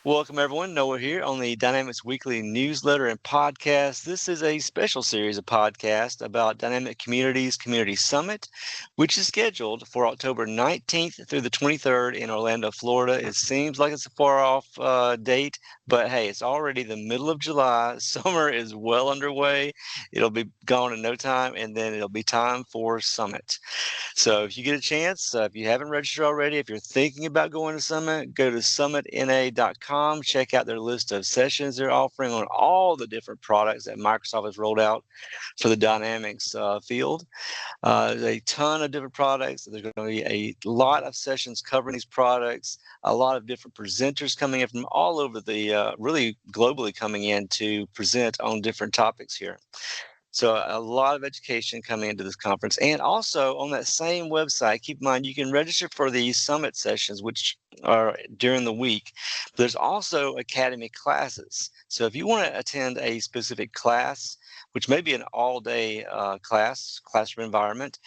Welcome, everyone. Noah here on the Dynamics Weekly newsletter and podcast. This is a special series of podcasts about Dynamic Communities Community Summit, which is scheduled for October 19th through the 23rd in Orlando, Florida. It seems like it's a far off date, but hey, it's already the middle of July. Summer is well underway. It'll be gone in no time, and then it'll be time for Summit. So if you get a chance, if you haven't registered already, if you're thinking about going to Summit, go to SummitNA.com. Check out their list of sessions they're offering on all the different products that Microsoft has rolled out for the Dynamics field. There's a ton of different products. There's going to be a lot of sessions covering these products, a lot of different presenters coming in from all over the, really globally coming in to present on different topics here. So a lot of education coming into this conference. And also on that same website, keep in mind, you can register for the summit sessions, which are during the week. There's also academy classes. So if you want to attend a specific class, which may be an all-day classroom environment,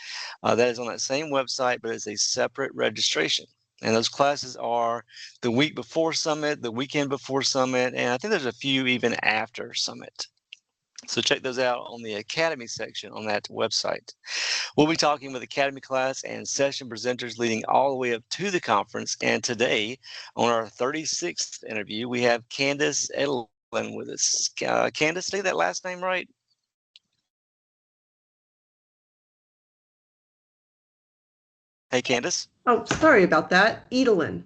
that is on that same website, but it's a separate registration. And those classes are the week before Summit, the weekend before Summit, and I think there's a few even after Summit. So check those out on the Academy section on that website. We'll be talking with Academy class and session presenters leading all the way up to the conference. And today, on our 36th interview, we have Candyce Edelen with us. Candyce, say that last name right? Hey, Candyce. Oh, sorry about that. Edelen.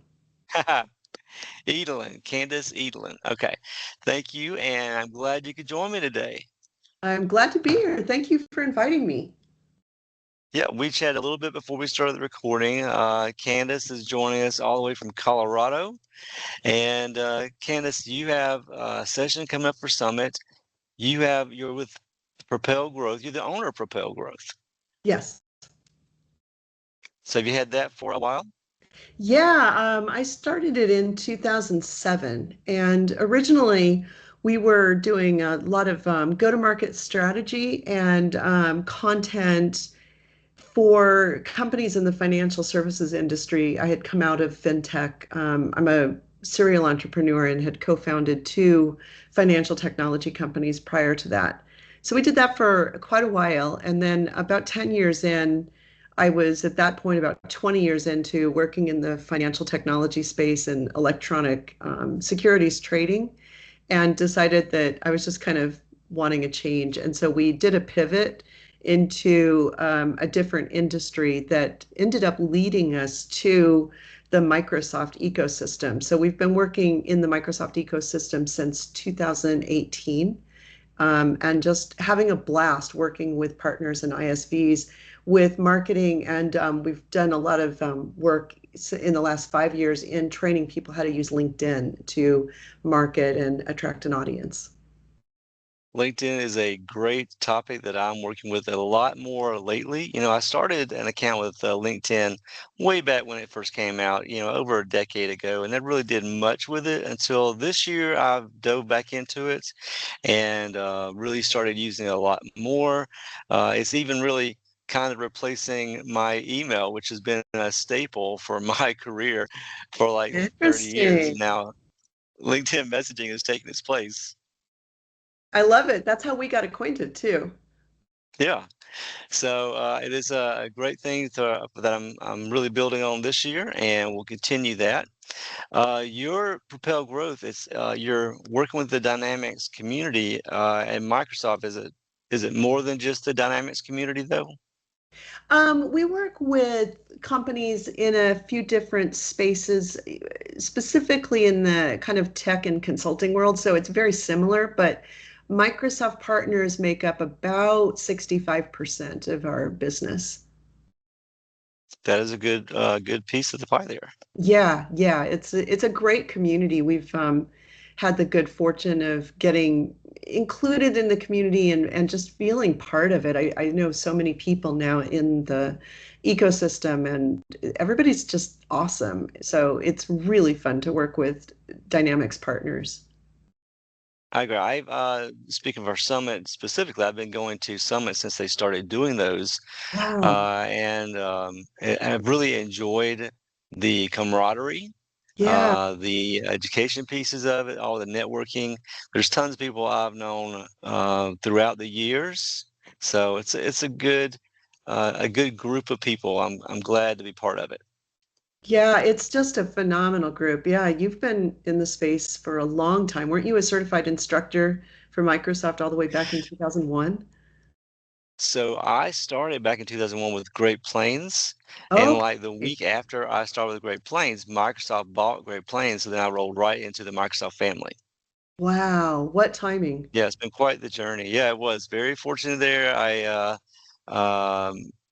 Edelen, Candyce Edelen. Okay, thank you, and I'm glad you could join me today. I'm glad to be here. Thank you for inviting me. Yeah, we chatted a little bit before we started the recording. Candyce is joining us all the way from Colorado. And Candyce, you have a session coming up for Summit. You're with Propel Growth. You're the owner of Propel Growth. Yes. So have you had that for a while? Yeah, I started it in 2007. And originally, we were doing a lot of go-to-market strategy and content for companies in the financial services industry. I had come out of fintech. I'm a serial entrepreneur and had co-founded two financial technology companies prior to that. So we did that for quite a while. And then about 10 years in, I was at that point about 20 years into working in the financial technology space and electronic securities trading, and decided that I was just kind of wanting a change. And so we did a pivot into a different industry that ended up leading us to the Microsoft ecosystem. So we've been working in the Microsoft ecosystem since 2018, and just having a blast working with partners and ISVs with marketing. And we've done a lot of work in the last 5 years in training people how to use LinkedIn to market and attract an audience. LinkedIn is a great topic that I'm working with a lot more lately. I started an account with LinkedIn way back when it first came out, over a decade ago, and never really did much with it until this year. I've dove back into it and really started using it a lot more. It's even really kind of replacing my email, which has been a staple for my career for like 30 years. Interesting. Now, LinkedIn messaging has taken its place. I love it. That's how we got acquainted too. Yeah. So it is a great thing that I'm really building on this year, and we'll continue that. Your Propel Growth, it's you're working with the Dynamics community and Microsoft. Is it more than just the Dynamics community though? We work with companies in a few different spaces, specifically in the kind of tech and consulting world. So it's very similar, but Microsoft partners make up about 65% of our business. That is a good piece of the pie there. Yeah, it's a great community. We've had the good fortune of getting included in the community and just feeling part of it. I know so many people now in the ecosystem, and everybody's just awesome. So it's really fun to work with Dynamics partners. I agree. Speaking of our summit specifically, I've been going to summits since they started doing those, Wow. and I've really enjoyed the camaraderie Yeah. the education pieces of it, all the networking. There's tons of people I've known throughout the years, so it's a good group of people. I'm glad to be part of it. Yeah, it's just a phenomenal group. Yeah, you've been in the space for a long time. Weren't you a certified instructor for Microsoft all the way back in 2001? So I started back in 2001 with Great Plains, and like the Okay. week after I started with Great Plains, Microsoft bought Great Plains, so then I rolled right into the Microsoft family. Wow, what timing. Yeah, it's been quite the journey. Yeah, it was very fortunate there.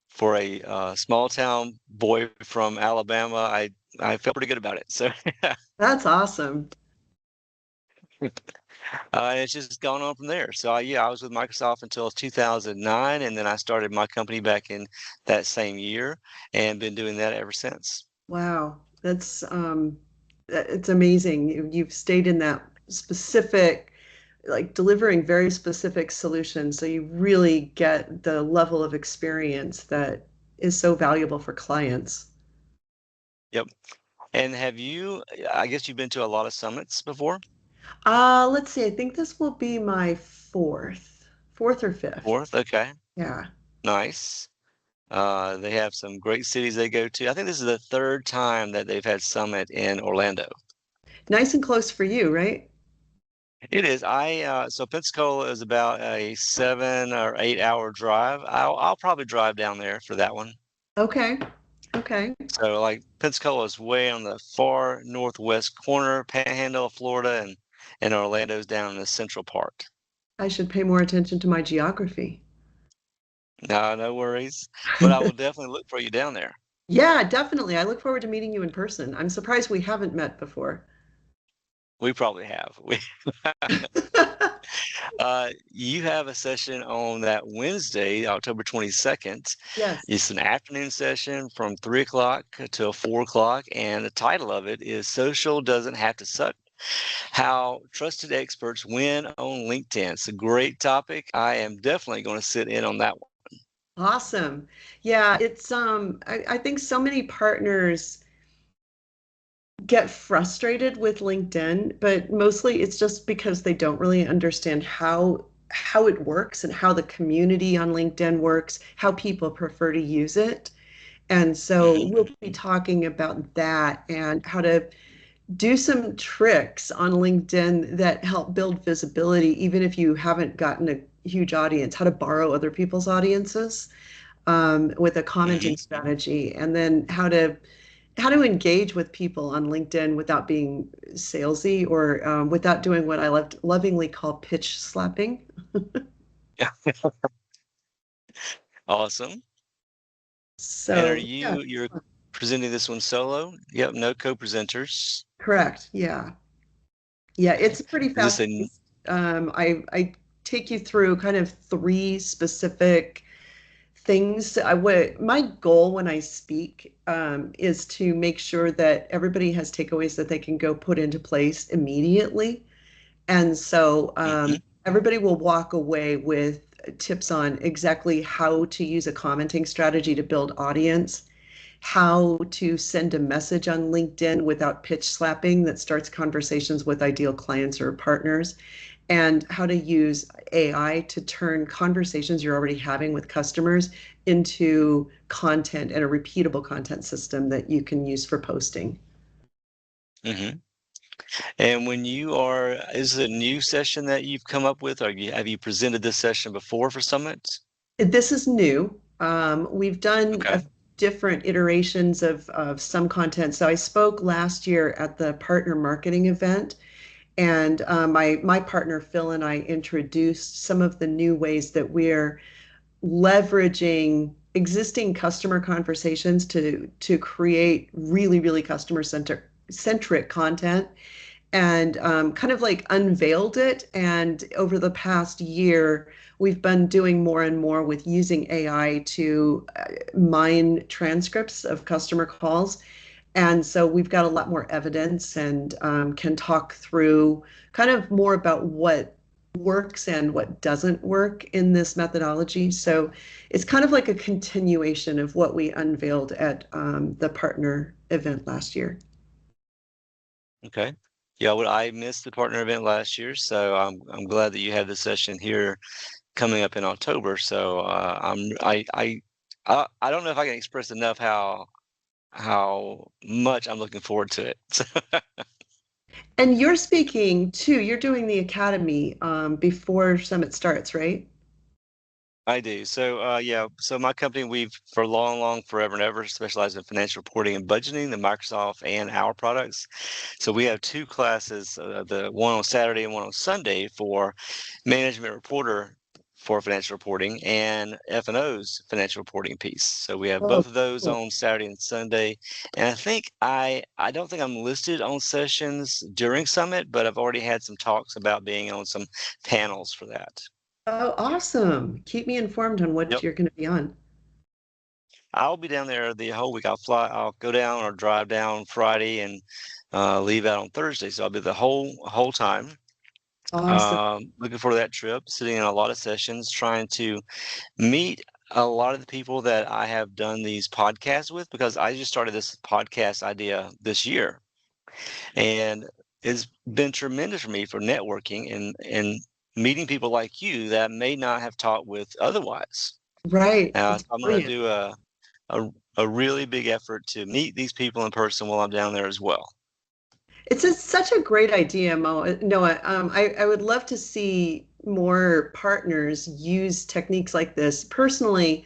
For a small town boy from Alabama, I felt pretty good about it. So That's awesome. it's just gone on from there. So yeah, I was with Microsoft until 2009, and then I started my company back in that same year, and been doing that ever since. Wow, that's it's amazing. You've stayed in that specific, like delivering very specific solutions, so you really get the level of experience that is so valuable for clients. Yep. And have you? I guess you've been to a lot of summits before. Let's see. I think this will be my fourth or fifth. Fourth, okay, Yeah. nice. They have some great cities they go to. I think this is the third time that they've had Summit in Orlando. Nice and close for you, right? It is. So Pensacola is about a 7 or 8 hour drive. I'll probably drive down there for that one. Okay. Okay. So like Pensacola is way on the far northwest corner, panhandle of Florida, and Orlando's down in the central part. I should pay more attention to my geography. No, no worries. But I will definitely look for you down there. Yeah, definitely. I look forward to meeting you in person. I'm surprised we haven't met before. We probably have. You have a session on that Wednesday, October 22nd. Yes. It's an afternoon session from 3 o'clock till 4 o'clock, and the title of it is Social Doesn't Have to Suck. How trusted experts win on LinkedIn. It's a great topic. I am definitely going to sit in on that one. Awesome. Yeah, it's I think so many partners get frustrated with LinkedIn, but mostly it's just because they don't really understand how it works and how the community on LinkedIn works, how people prefer to use it. And so we'll Mhm. be talking about that and how to do some tricks on LinkedIn that help build visibility, even if you haven't gotten a huge audience, how to borrow other people's audiences with a commenting Mhm. strategy, and then how to engage with people on LinkedIn without being salesy or without doing what I lovingly call pitch slapping. Yeah. Awesome. And So yeah, you're presenting this one solo? Yep, no co-presenters. correct. Yeah. Yeah, it's pretty Is this fast a paced. I take you through kind of three specific things. My goal when I speak is to make sure that everybody has takeaways that they can go put into place immediately. And so Mhm. everybody will walk away with tips on exactly how to use a commenting strategy to build audience, how to send a message on LinkedIn without pitch slapping that starts conversations with ideal clients or partners, and how to use AI to turn conversations you're already having with customers into content and a repeatable content system that you can use for posting. Mhm. And when you are, is it a new session that you've come up with, or have you presented this session before for Summit? This is new. We've done Okay. different iterations of some content. So I spoke last year at the partner marketing event, and my partner Phil and I introduced some of the new ways that we're leveraging existing customer conversations to create really customer centric content, and kind of like unveiled it. And over the past year, we've been doing more and more with using AI to mine transcripts of customer calls. And so we've got a lot more evidence and can talk through kind of more about what works and what doesn't work in this methodology. So it's kind of like a continuation of what we unveiled at the partner event last year. Okay. Yeah, well, I missed the partner event last year, so I'm glad that you have this session here coming up in October. So I don't know if I can express enough how much I'm looking forward to it. And you're speaking too, you're doing the academy before Summit starts, right? I do. So, yeah. So my company, we've for long, forever and ever specialized in financial reporting and budgeting, the Microsoft and our products. So we have two classes, the one on Saturday and one on Sunday for management reporter for financial reporting and F&O's financial reporting piece. So we have Oh, both of those cool. on Saturday and Sunday. And I don't think I'm listed on sessions during Summit, but I've already had some talks about being on some panels for that. Oh, awesome. Keep me informed on what Yep. you're going to be on. I'll be down there the whole week. I'll go down or drive down Friday and leave out on Thursday. So I'll be the whole time. Awesome. Looking forward to that trip, sitting in a lot of sessions, trying to meet a lot of the people that I have done these podcasts with because I just started this podcast idea this year. And it's been tremendous for me for networking and meeting people like you that may not have talked with otherwise. Right. It's So I'm going to brilliant. do a a really big effort to meet these people in person while I'm down there as well. Such a great idea, Noah. I would love to see more partners use techniques like this. Personally,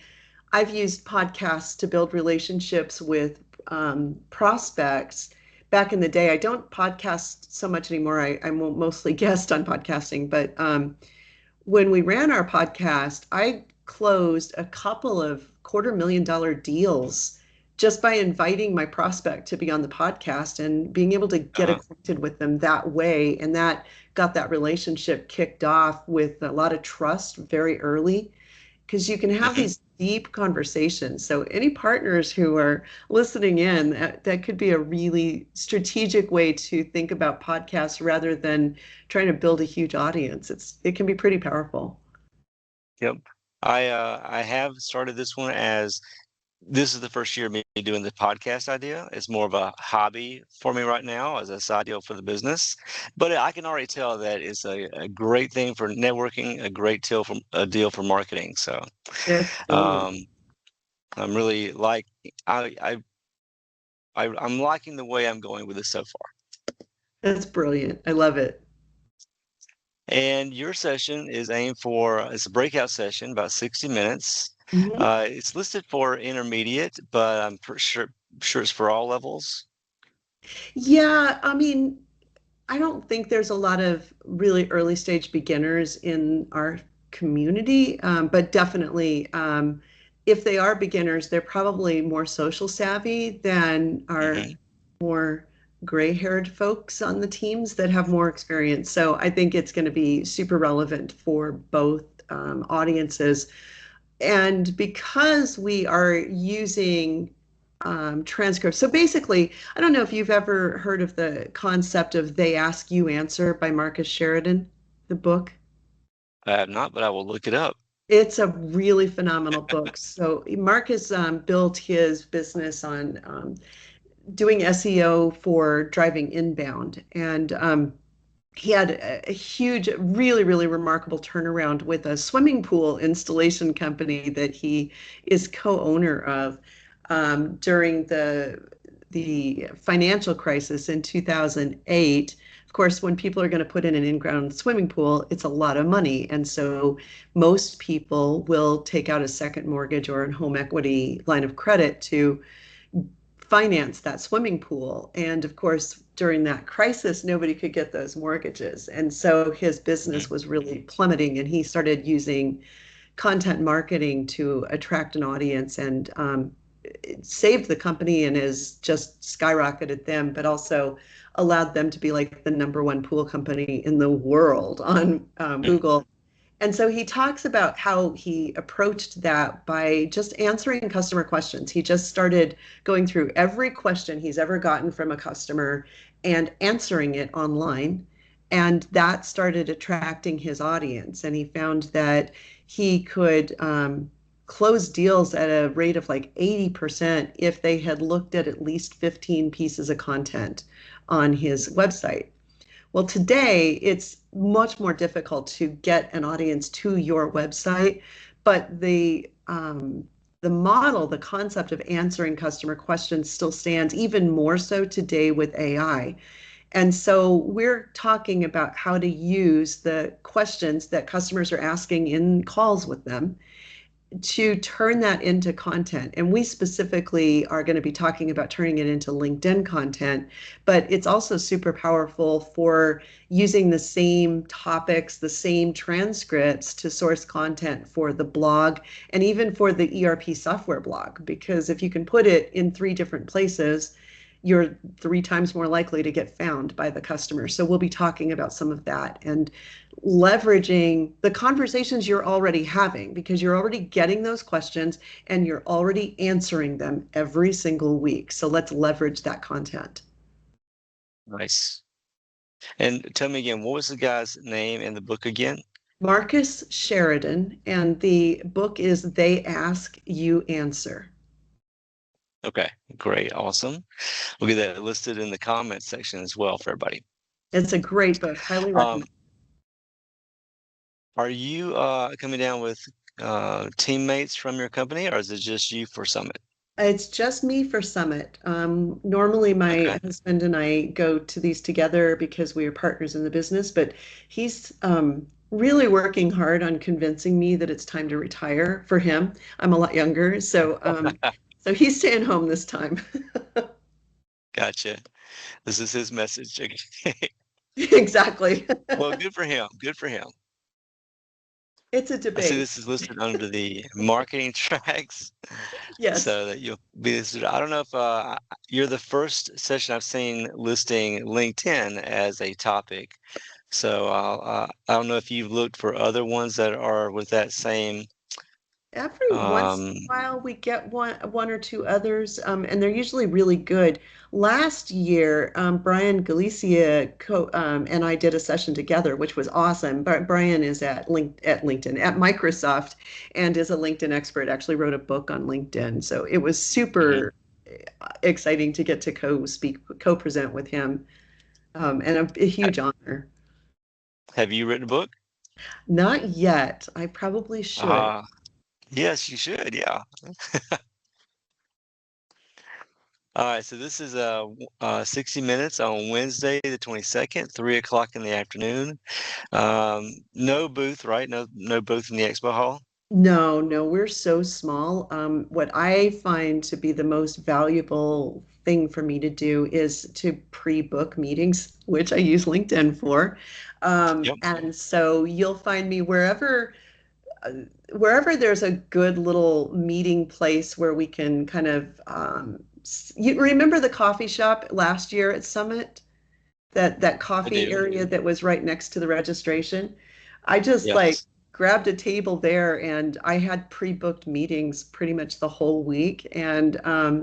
I've used podcasts to build relationships with prospects back in the day. I don't podcast so much anymore. I'm mostly guest on podcasting, but when we ran our podcast, I closed a couple of $250,000 deals just by inviting my prospect to be on the podcast and being able to get Uh-huh. acquainted with them that way. And that got that relationship kicked off with a lot of trust very early because you can have Hmm. these deep conversations. So any partners who are listening in, that could be a really strategic way to think about podcasts rather than trying to build a huge audience. It can be pretty powerful. Yep. I have started this one as this is the first year of me doing the podcast idea. It's more of a hobby for me right now as a side deal for the business. But I can already tell that it's a great thing for networking, a deal for marketing. So It's brilliant. um, I'm really like I'm liking the way I'm going with this so far. That's brilliant. I love it. And your session is aimed for it's a breakout session, about 60 minutes. Mhm. It's listed for intermediate, but sure it's for all levels. Yeah, I mean, I don't think there's a lot of really early stage beginners in our community, but definitely, if they are beginners, they're probably more social savvy than our Hmm. more gray-haired folks on the teams that have more experience. So I think it's going to be super relevant for both audiences. And because we are using transcripts, so basically, I don't know if you've ever heard of the concept of They Ask You Answer by Marcus Sheridan, the book. I have not, but I will look it up. It's a really phenomenal book. So Marcus built his business on doing SEO for driving inbound. And he had a huge, really, really remarkable turnaround with a swimming pool installation company that he is co-owner of during the financial crisis in 2008. Of course, when people are going to put in an in-ground swimming pool, it's a lot of money. And so most people will take out a second mortgage or a home equity line of credit to finance that swimming pool. And of course, during that crisis, nobody could get those mortgages. And so his business Mhm. was really plummeting, and he started using content marketing to attract an audience and it saved the company and has just skyrocketed them, but also allowed them to be like the number one pool company in the world on Google. And so he talks about how he approached that by just answering customer questions. He just started going through every question he's ever gotten from a customer and answering it online. And that started attracting his audience. And he found that he could close deals at a rate of like 80% if they had looked at least 15 pieces of content on his website. Well, today it's much more difficult to get an audience to your website, but the model, the concept of answering customer questions still stands even more so today with AI. And so we're talking about how to use the questions that customers are asking in calls with them to turn that into content. And we specifically are going to be talking about turning it into LinkedIn content, but it's also super powerful for using the same topics, the same transcripts to source content for the blog and even for the ERP software blog. Because if you can put it in 3 different places, you're 3 times more likely to get found by the customer. So we'll be talking about some of that and leveraging the conversations you're already having because you're already getting those questions and you're already answering them every single week. So let's leverage that content. Nice. And tell me again, what was the guy's name in the book again? Marcus Sheridan, and the book is They Ask, You Answer. Okay, great, awesome. We'll get that listed in the comments section as well for everybody. It's a great book, highly Um, recommend. are you coming down with teammates from your company, or is it just you for Summit? It's just me for Summit. Normally, my Okay. husband and I go to these together because we are partners in the business, but he's really working hard on convincing me that it's time to retire for him. I'm a lot younger, so he's staying home this time. Gotcha. This is his message. Okay. Exactly. Well, good for him. Good for him. It's a I see debate. this is listed under the marketing tracks, Yes. so that you'll be listed. I don't know if you're the first session I've seen listing LinkedIn as a topic. So I don't know if you've looked for other ones that are with that same. Every once in Um, a while, we get one or two others, and they're usually really good. Last year, Brian Galicia and I did a session together, which was awesome. But Brian is at LinkedIn at Microsoft and is a LinkedIn expert. Actually, wrote a book on LinkedIn, so it was mhm. super exciting to get to co-present with him, and a Ha- huge honor. Have you written a book? Not yet. I probably should. Uh, yes, you should. Yeah. All right. So this is 60 minutes on Wednesday, the 22nd, 3 o'clock in the afternoon. No booth, right? No booth in the expo hall. No, no, we're so small. What I find to be the most valuable thing for me to do is to pre-book meetings, which I use LinkedIn for. Yep. And so you'll find me uh, wherever there's a good little meeting place where we can kind of, you remember the coffee shop last year at Summit? That I coffee do. area that was right next to the registration. I just like Yes. grabbed a table there and I had pre-booked meetings pretty much the whole week and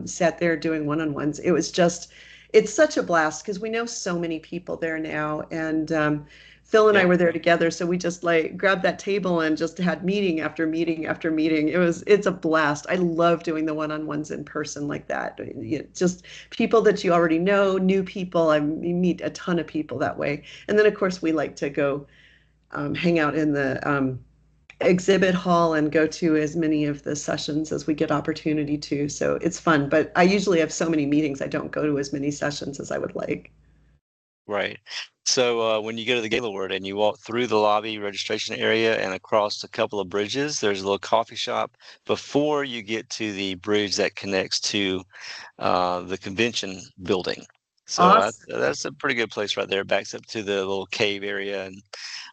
sat there doing one-on-ones. It's such a blast because we know so many people there now. And Phil and I Yep. were there together, so we just like grabbed that table and just had meeting after meeting after meeting. It's a blast. I love doing the one-on-ones in person like that. Just people that you already know, new people. You meet a ton of people that way. And then, of course, we like to go hang out in the exhibit hall and go to as many of the sessions as we get opportunity to. So it's fun. But I usually have so many meetings, I don't go to as many sessions as I would like. Right. So when you go to the Gaylord and you walk through the lobby registration area and across a couple of bridges, there's a little coffee shop before you get to the bridge that connects to the convention building. So Awesome. that's a pretty good place right there. Backs up to the little cave area,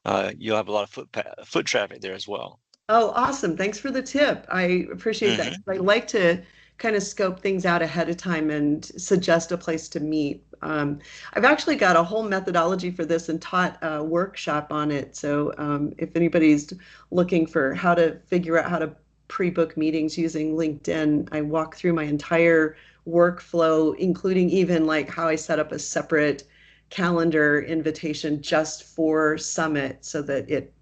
and you'll have a lot of foot traffic there as well. Oh, awesome. Thanks for the tip. I appreciate that. Hmm. I like to kind of scope things out ahead of time and suggest a place to meet. I've actually got a whole methodology for this and taught a workshop on it. So if anybody's looking for how to figure out how to pre-book meetings using LinkedIn, I walk through my entire workflow, including even like how I set up a separate calendar invitation just for Summit so that it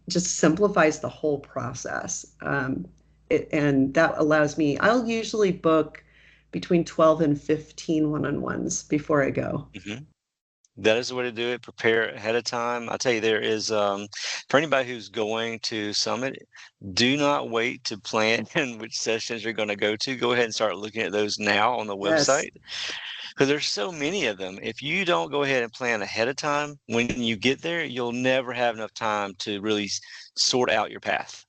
just simplifies the whole process. And that allows me, I'll usually book between 12 and 15 one-on-ones before I go. Mhm. That is the way to do it. Prepare ahead of time. I tell you, there is for anybody who's going to Summit, do not wait to plan which sessions you're going to go to. Go ahead and start looking at those now on the Yes. website because there's so many of them. If you don't go ahead and plan ahead of time, when you get there, you'll never have enough time to really sort out your path.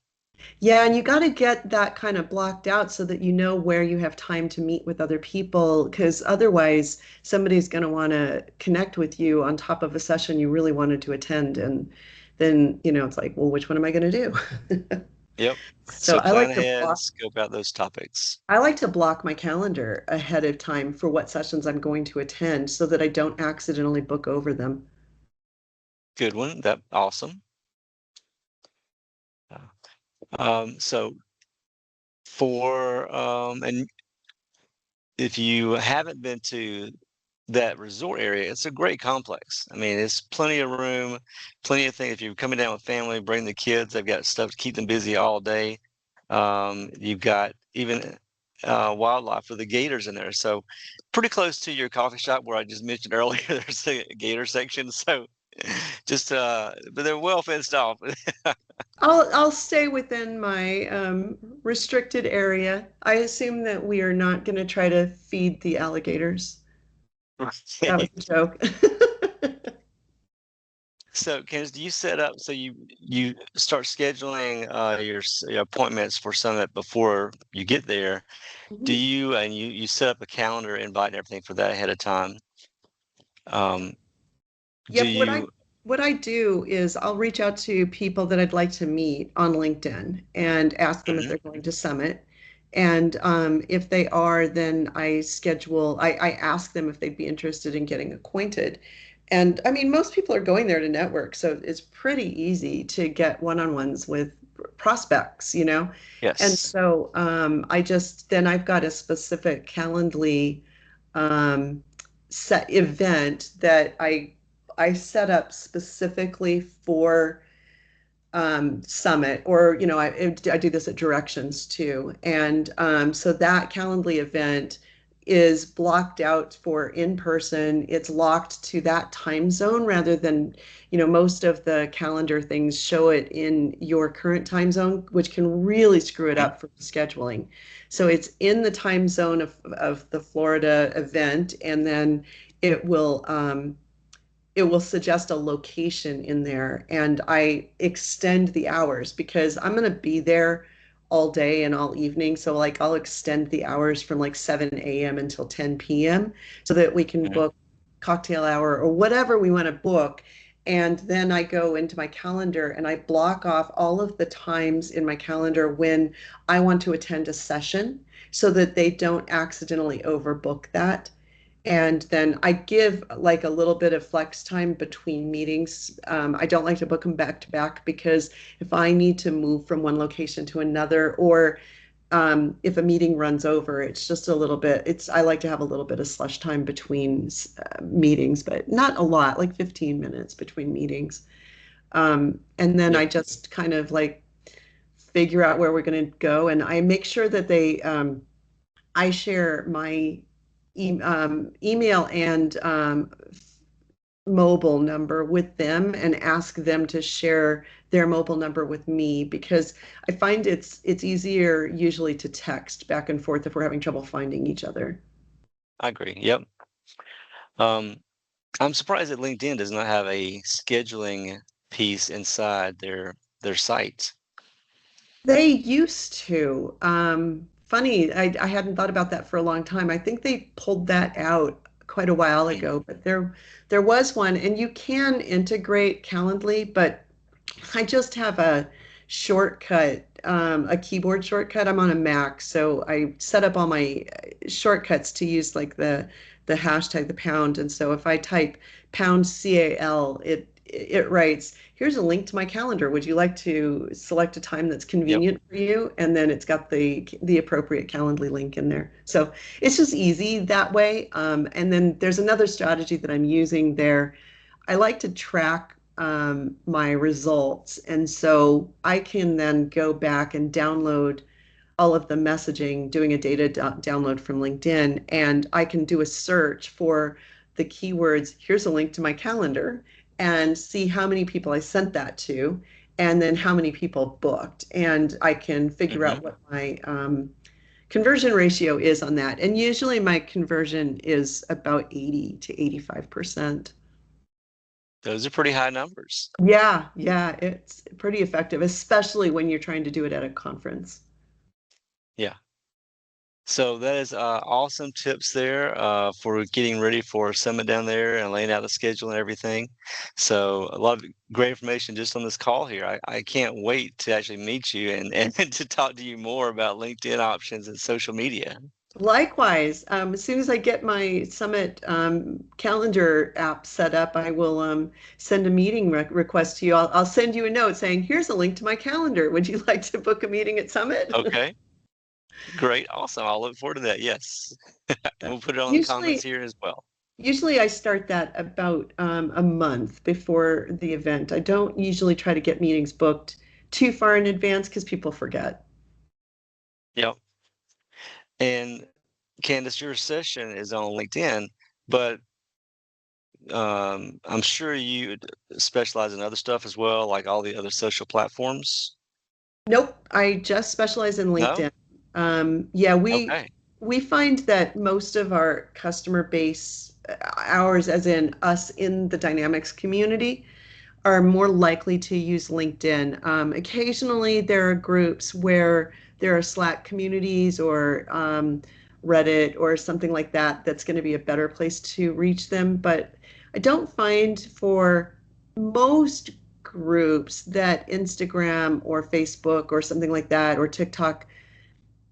Yeah, and you got to get that kind of blocked out so that you know where you have time to meet with other people, because otherwise somebody's going to want to connect with you on top of a session you really wanted to attend. And then, it's like, well, which one am I going to do? Yep. So So plan ahead and scope out those topics. I like to block my calendar ahead of time for what sessions I'm going to attend so that I don't accidentally book over them. Good one. That awesome. So and if you haven't been to that resort area, it's a great complex. I mean, it's plenty of room, plenty of things. If you're coming down with family, bring the kids. They've got stuff to keep them busy all day. You've got even wildlife with the gators in there. So pretty close to your coffee shop where I just mentioned earlier, there's a gator section. So but they're well fenced off. I'll stay within my restricted area. I assume that we are not going to try to feed the alligators. That was a joke. So, Candace, do you set up so you start scheduling your appointments for Summit before you get there? Do Mhm. you and you set up a calendar invite and everything for that ahead of time? Um, do Yep, you? what I do is I'll reach out to people that I'd like to meet on LinkedIn and ask them if Mhm, they're going to Summit. And if they are, then I ask them if they'd be interested in getting acquainted. And I mean, most people are going there to network, so it's pretty easy to get one-on-ones with prospects. And yes. so then I've got a specific Calendly um, set event that I set up specifically for Summit, or I do this at Directions too, and so that Calendly event is blocked out for in person. It's locked to that time zone rather than, most of the calendar things show it in your current time zone, which can really screw it Mhm, up for scheduling. So it's in the time zone of the Florida event, and then it will um, it will suggest a location in there, and I extend the hours because I'm going to be there all day and all evening. So like I'll extend the hours from like 7 a.m. until 10 p.m. so that we can mhm, book cocktail hour or whatever we want to book. And then I go into my calendar and I block off all of the times in my calendar when I want to attend a session so that they don't accidentally overbook that. And then I give like a little bit of flex time between meetings. I don't like to book them back to back because if I need to move from one location to another, or if a meeting runs over, it's just a little bit, I like to have a little bit of slush time between meetings, but not a lot, like 15 minutes between meetings. And then I yep. just kind of like figure out where we're going to go. And I make sure that I share my email and mobile number with them and ask them to share their mobile number with me because I find it's easier usually to text back and forth if we're having trouble finding each other. I agree. Yep. Um, I'm surprised that LinkedIn does not have a scheduling piece inside their site. They used to. Funny, I hadn't thought about that for a long time. I think they pulled that out quite a while Mm, ago, but there was one, and you can integrate Calendly, but I just have a shortcut, a keyboard shortcut. I'm on a Mac, so I set up all my shortcuts to use like the hashtag, the pound. And so if I type pound CAL, it writes, here's a link to my calendar. Would you like to select a time that's yep. convenient for you? And then it's got the appropriate Calendly link in there. So it's just easy that way. And then there's another strategy that I'm using there. I like to track my results. And so I can then go back and download all of the messaging, doing a data download from LinkedIn, and I can do a search for the keywords. Here's a link to my calendar, and see how many people I sent that to, and then how many people booked. And I can figure Hmm. out what my conversion ratio is on that. And usually my conversion is about 80 to 85%. Those are pretty high numbers. Yeah, yeah, it's pretty effective, especially when you're trying to do it at a conference. Yeah. So that is awesome tips there for getting ready for Summit down there and laying out the schedule and everything. So a lot of great information just on this call here. I can't wait to actually meet you and to talk to you more about LinkedIn options and social media. Likewise, as soon as I get my Summit calendar app set up, I will send a meeting request to you. I'll send you a note saying, here's a link to my calendar. Would you like to book a meeting at Summit? Okay, great, awesome. I'll look forward to that. Yes, So we'll put it on the comments usually, here as well. usually I start that about a month before the event. I don't usually try to get meetings booked too far in advance because people forget. Yep. And Candace, your session is on LinkedIn, but I'm sure you specialize in other stuff as well, like all the other social platforms. Nope, I just specialize in No? LinkedIn. Yeah, Okay. we find that most of our customer base, ours as in us in the Dynamics community, are more likely to use LinkedIn. Occasionally, there are groups where there are Slack communities or Reddit or something like that that's going to be a better place to reach them. But I don't find for most groups that Instagram or Facebook or something like that or TikTok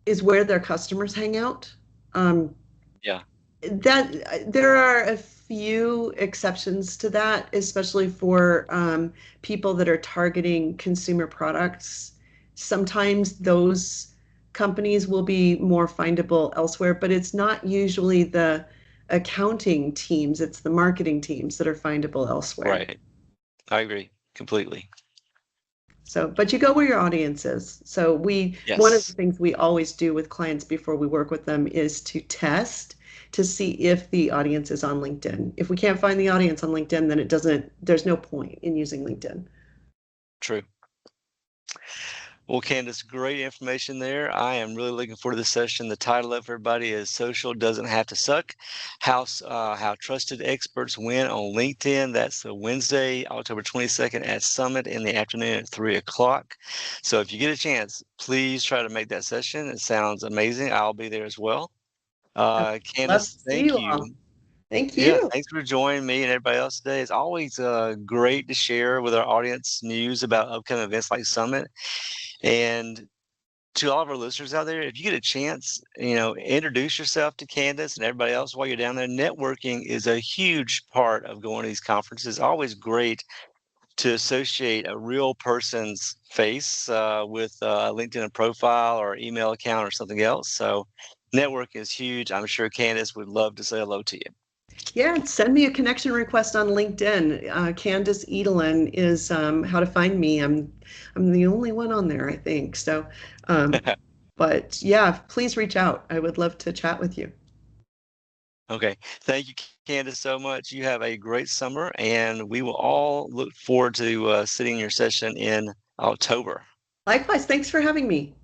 is where their customers hang out. Um, Yeah. that there are a few exceptions to that, especially for people that are targeting consumer products. Sometimes those companies will be more findable elsewhere, but it's not usually the accounting teams, it's the marketing teams that are findable elsewhere. Right. I agree completely. So, but you go where your audience is. So one of the Yes. things we always do with clients before we work with them is to test to see if the audience is on LinkedIn. If we can't find the audience on LinkedIn, then there's no point in using LinkedIn. True. Well, Candace, great information there. I am really looking forward to this session. The title of everybody is "Social Doesn't Have to Suck: How Trusted Experts Win on LinkedIn." That's a Wednesday, October 22nd at Summit in the afternoon at 3 o'clock. So if you get a chance, please try to make that session. It sounds amazing. I'll be there as well. I would love Candace, to see thank you all. you. Thank Yeah, you. thanks for joining me and everybody else today. It's always great to share with our audience news about upcoming events like Summit. And to all of our listeners out there, if you get a chance, introduce yourself to Candace and everybody else while you're down there. Networking is a huge part of going to these conferences. It's always great to associate a real person's face with a LinkedIn profile or email account or something else. So networking is huge. I'm sure Candace would love to say hello to you. Yeah, send me a connection request on LinkedIn. Candice Edelen is how to find me. I'm the only one on there, I think. So, um, but yeah, please reach out. I would love to chat with you. Okay. Thank you, Candace, so much. You have a great summer, and we will all look forward to sitting in your session in October. Likewise, thanks for having me.